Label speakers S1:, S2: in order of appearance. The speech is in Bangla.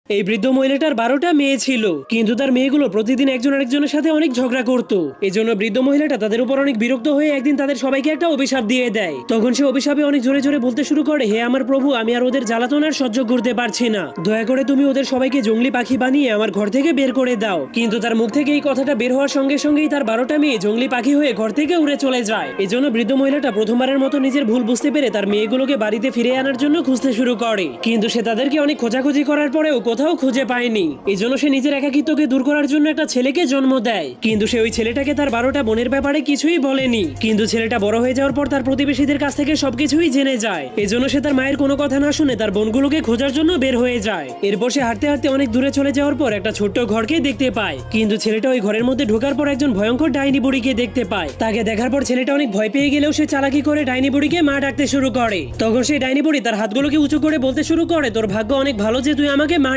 S1: এই বৃদ্ধ মহিলাটার 12টা মেয়ে ছিল, কিন্তু তার মেয়েগুলো প্রতিদিন একজন আরেকজনের সাথে অনেক ঝগড়া করত। এজন্য বৃদ্ধ মহিলাটা তাদের উপর অনেক বিরক্ত হয়ে একদিন তাদের সবাইকে একটা অভিশাপ দিয়ে দেয়। তখন সে অভিশাপে অনেক জোরে জোরে বলতে শুরু করে, হে আমার প্রভু, আমি আর ওদের জ্বালাতন আর সহ্য করতে পারছি না, দয়া করে তুমি ওদের সবাইকে জঙ্গলি পাখি বানিয়ে আমার ঘর থেকে বের করে দাও। কিন্তু তার মুখ থেকে এই কথাটা বের হওয়ার সঙ্গে সঙ্গেই তার 12টা মেয়ে জঙ্গলি পাখি হয়ে ঘর থেকে উড়ে চলে যায়। এজন্য বৃদ্ধ মহিলাটা প্রথমবারের মতো নিজের ভুল বুঝতে পেরে তার মেয়েগুলোকে বাড়িতে ফিরে আনার জন্য খুঁজতে শুরু করে। কিন্তু সে তাদেরকে অনেক খোঁজাখুঁজি করার পরেও কোথাও খুঁজে পায়নি। এই জন্য সে নিজের একাকিত্বকে দূর করার জন্য একটা ছেলেকে জন্ম দেয়। কিন্তু সে ওই ছেলেটাকে তার 12টা বোনের ব্যাপারে কিছুই বলেনি। কিন্তু ছেলেটা বড় হয়ে যাওয়ার পর তার প্রতিবেশীদের কাছ থেকে সবকিছুই জেনে যায়। এজন্য সে তার মায়ের কোনো কথা না শুনে তার বোনগুলোকে খোঁজার জন্য বের হয়ে যায়। এরপর সে হাঁটতে হাঁটতে অনেক দূরে চলে যাওয়ার পর একটা ছোট্ট ঘরকে দেখতে পায়। কিন্তু ছেলেটা ওই ঘরের মধ্যে ঢোকার পর একজন ভয়ঙ্কর ডাইনি বুড়িকে দেখতে পায়। তাকে দেখার পর ছেলেটা অনেক ভয় পেয়ে গেলেও সে চালাকি করে ডাইনি বুড়িকে মা ডাকতে শুরু করে। তখন সেই ডাইনি বুড়ি তার হাতগুলোকে উঁচু করে বলতে শুরু করে, তোর ভাগ্য অনেক ভালো যে তুই আমাকে মা